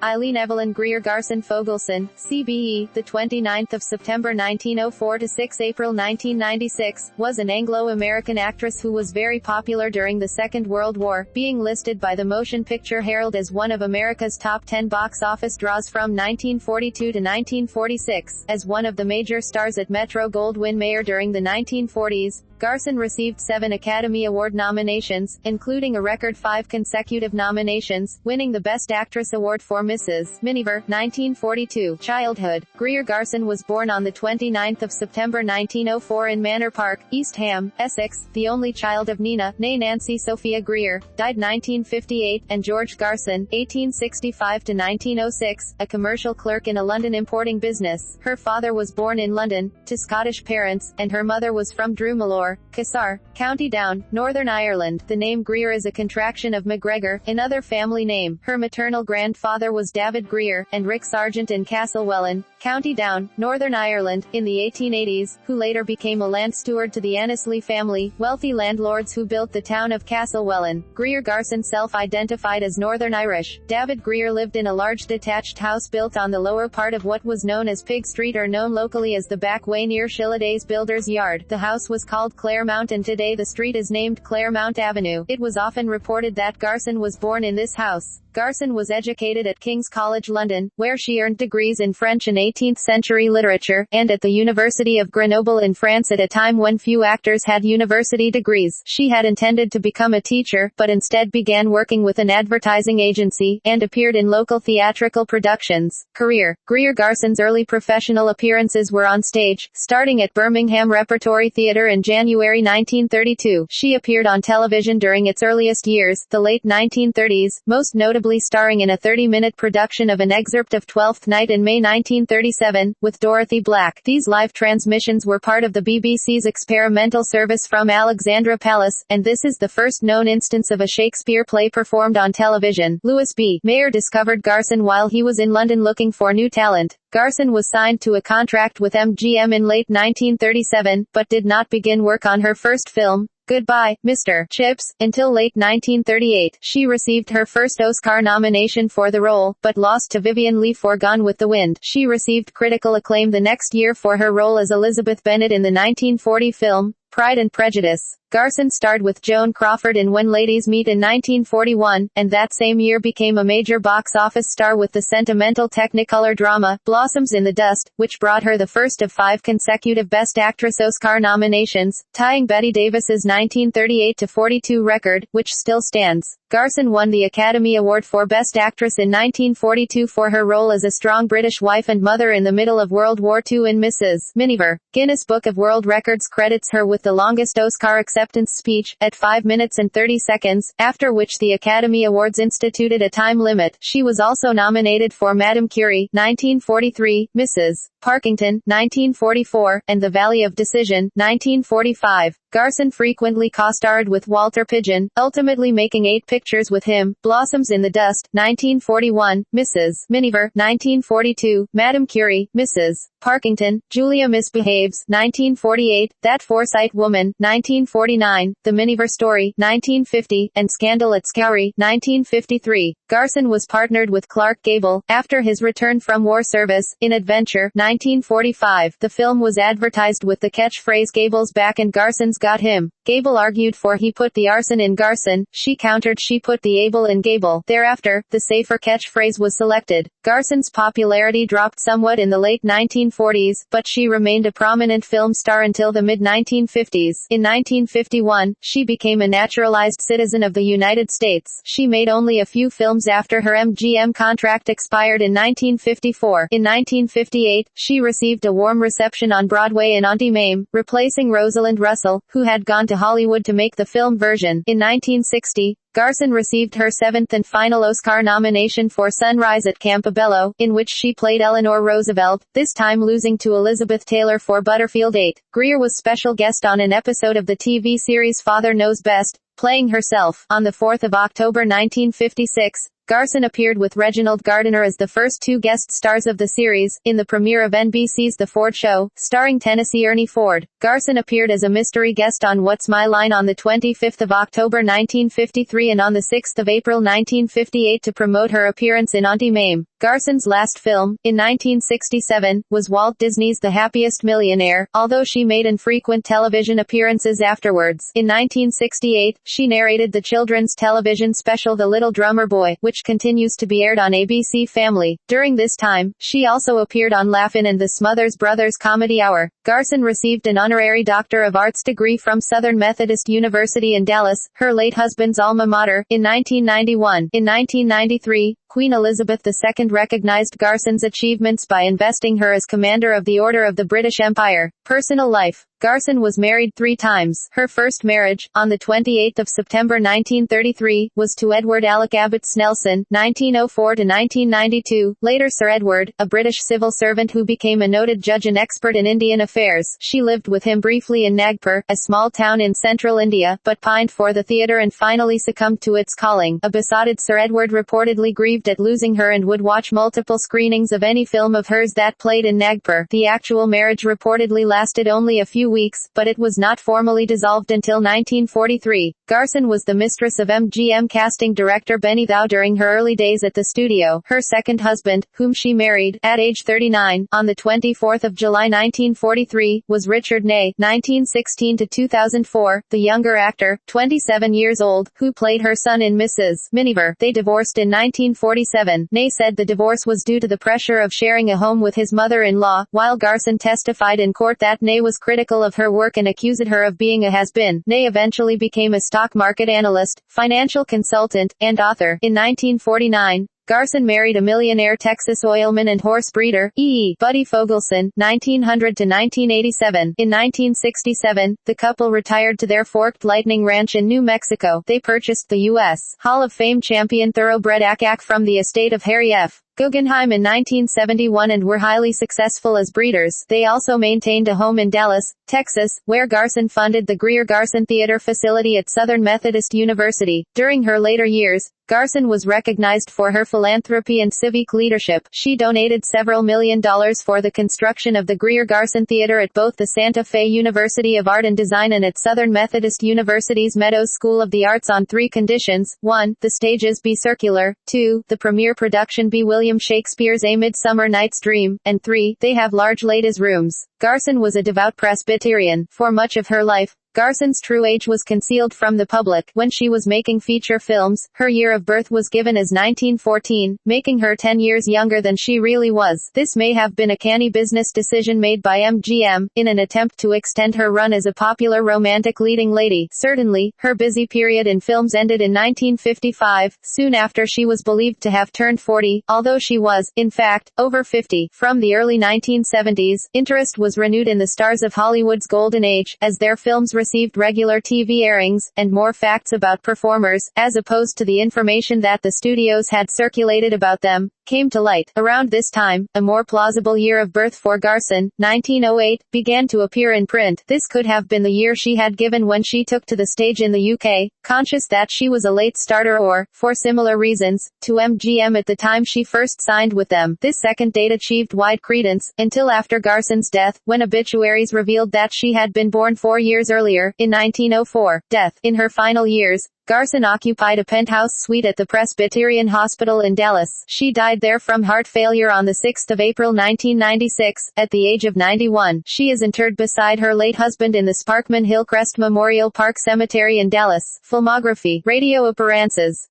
Eileen Evelyn Greer Garson Fogelson, CBE, the 29th of September 1904 to 6 April 1996, was an Anglo-American actress who was very popular during the Second World War, being listed by the Motion Picture Herald as one of America's top 10 box office draws from 1942 to 1946. As one of the major stars at Metro-Goldwyn-Mayer during the 1940s, Garson received 7 Academy Award nominations, including a record 5 consecutive nominations, winning the Best Actress Award for Mrs. Miniver, 1942. Childhood. Greer Garson was born on the 29th of September 1904 in Manor Park, East Ham, Essex, the only child of Nina, née Nancy Sophia Greer, died 1958, and George Garson, 1865 to 1906, a commercial clerk in a London importing business. Her father was born in London, to Scottish parents, and her mother was from Drummalore, Cassar, County Down, Northern Ireland. The name Greer is a contraction of MacGregor, another family name. Her maternal grandfather was David Greer, and Rick Sargent in Castlewellan, County Down, Northern Ireland, in the 1880s, who later became a land steward to the Annesley family, wealthy landlords who built the town of Castlewellan. Greer Garson self-identified as Northern Irish. David Greer lived in a large detached house built on the lower part of what was known as Pig Street, or known locally as the Back Way, near Shilladay's Builder's Yard. The house was called Claremont, and today the street is named Claremont Avenue. It was often reported that Garson was born in this house. Garson was educated at King's College London, where she earned degrees in French and 18th-century literature, and at the University of Grenoble in France at a time when few actors had university degrees. She had intended to become a teacher, but instead began working with an advertising agency, and appeared in local theatrical productions. Career. Greer Garson's early professional appearances were on stage, starting at Birmingham Repertory Theatre in January 1932. She appeared on television during its earliest years, the late 1930s, most notably starring in a 30-minute production of An Excerpt of Twelfth Night in May 1937, with Dorothy Black. These live transmissions were part of the BBC's experimental service From Alexandra Palace, and this is the first known instance of a Shakespeare play performed on television. Louis B. Mayer discovered Garson while he was in London looking for new talent. Garson was signed to a contract with MGM in late 1937, but did not begin work on her first film, Goodbye, Mr. Chips, until late 1938. She received her first Oscar nomination for the role, but lost to Vivien Leigh for Gone with the Wind. She received critical acclaim the next year for her role as Elizabeth Bennet in the 1940 film, Pride and Prejudice. Garson starred with Joan Crawford in When Ladies Meet in 1941, and that same year became a major box office star with the sentimental Technicolor drama, Blossoms in the Dust, which brought her the first of 5 consecutive Best Actress Oscar nominations, tying Bette Davis's 1938-42 record, which still stands. Garson won the Academy Award for Best Actress in 1942 for her role as a strong British wife and mother in the middle of World War II in Mrs. Miniver. Guinness Book of World Records credits her with the longest Oscar acceptance speech, at 5 minutes and 30 seconds, after which the Academy Awards instituted a time limit. She was also nominated for Madame Curie, 1943, Mrs. Parkington, 1944, and The Valley of Decision, 1945. Garson frequently co-starred with Walter Pidgeon, ultimately making 8 pictures with him: Blossoms in the Dust, 1941, Mrs. Miniver, 1942, Madame Curie, Mrs. Parkington, Julia Misbehaves, 1948, That Forsyte Woman, 1949, The Miniver Story, 1950, and Scandal at Scourie, 1953. Garson was partnered with Clark Gable, after his return from war service, in Adventure, 1945. The film was advertised with the catchphrase Gable's back and Garson's got him. Gable argued for he put the arson in Garson, she countered she put the able in Gable. Thereafter, the safer catchphrase was selected. Garson's popularity dropped somewhat in the late 1940s, but she remained a prominent film star until the mid-1950s. In 1951, she became a naturalized citizen of the United States. She made only a few films after her MGM contract expired in 1954. In 1958, she received a warm reception on Broadway in Auntie Mame, replacing Rosalind Russell, who had gone to Hollywood to make the film version. In 1960, Garson received her 7th and final Oscar nomination for Sunrise at Campobello, in which she played Eleanor Roosevelt, this time losing to Elizabeth Taylor for Butterfield 8. Greer was special guest on an episode of the TV series Father Knows Best, playing herself. On the 4th of October 1956, Garson appeared with Reginald Gardiner as the first 2 guest stars of the series, in the premiere of NBC's The Ford Show, starring Tennessee Ernie Ford. Garson appeared as a mystery guest on What's My Line on the 25th of October 1953 and on the 6th of April 1958 to promote her appearance in Auntie Mame. Garson's last film, in 1967, was Walt Disney's The Happiest Millionaire, although she made infrequent television appearances afterwards. In 1968, she narrated the children's television special The Little Drummer Boy, which continues to be aired on ABC Family. During this time, she also appeared on Laugh-In and the Smothers Brothers Comedy Hour. Garson received an honorary Doctor of Arts degree from Southern Methodist University in Dallas, her late husband's alma mater, in 1991. In 1993, Queen Elizabeth II recognized Garson's achievements by investing her as Commander of the Order of the British Empire. Personal life. Garson was married 3 times. Her first marriage, on the 28th of September 1933, was to Edward Alec Abbott Snelson, 1904–1992, later Sir Edward, a British civil servant who became a noted judge and expert in Indian affairs. She lived with him briefly in Nagpur, a small town in central India, but pined for the theatre and finally succumbed to its calling. A besotted Sir Edward reportedly grieved at losing her and would watch multiple screenings of any film of hers that played in Nagpur. The actual marriage reportedly lasted only a few weeks, but it was not formally dissolved until 1943. Garson was the mistress of MGM casting director Benny Thau during her early days at the studio. Her second husband, whom she married, at age 39, on the 24th of July 1943, was Richard Ney, 1916–2004, the younger actor, 27 years old, who played her son in Mrs. Miniver. They divorced in 1947. Ney said the divorce was due to the pressure of sharing a home with his mother-in-law, while Garson testified in court that Ney was critical of her work and accused her of being a has-been. Ney eventually became a stock market analyst, financial consultant, and author. In 1949, Garson married a millionaire Texas oilman and horse breeder, E. Buddy Fogelson, 1900–1987. In 1967, the couple retired to their Forked Lightning Ranch in New Mexico. They purchased the U.S. Hall of Fame champion thoroughbred Ack from the estate of Harry F. Guggenheim in 1971 and were highly successful as breeders. They also maintained a home in Dallas, Texas, where Garson funded the Greer Garson Theater facility at Southern Methodist University. During her later years, Garson was recognized for her philanthropy and civic leadership. She donated several $1 million for the construction of the Greer Garson Theater at both the Santa Fe University of Art and Design and at Southern Methodist University's Meadows School of the Arts on 3 conditions. 1. The stages be circular. 2. The premiere production be William Shakespeare's A Midsummer Night's Dream. And 3. They have large ladies' rooms. Garson was a devout Presbyterian. For much of her life, Garson's true age was concealed from the public. When she was making feature films, her year of birth was given as 1914, making her 10 years younger than she really was. This may have been a canny business decision made by MGM, in an attempt to extend her run as a popular romantic leading lady. Certainly, her busy period in films ended in 1955, soon after she was believed to have turned 40, although she was, in fact, over 50. From the early 1970s, interest was renewed in the stars of Hollywood's golden age, as their films received regular TV airings, and more facts about performers, as opposed to the information that the studios had circulated about them, came to light. Around this time, a more plausible year of birth for Garson, 1908, began to appear in print. This could have been the year she had given when she took to the stage in the UK, conscious that she was a late starter or, for similar reasons, to MGM at the time she first signed with them. This second date achieved wide credence, until after Garson's death, when obituaries revealed that she had been born 4 years earlier, in 1904. Death. In her final years, Garson occupied a penthouse suite at the Presbyterian Hospital in Dallas. She died there from heart failure on 6 April 1996, at the age of 91. She is interred beside her late husband in the Sparkman Hillcrest Memorial Park Cemetery in Dallas. Filmography. Radio appearances.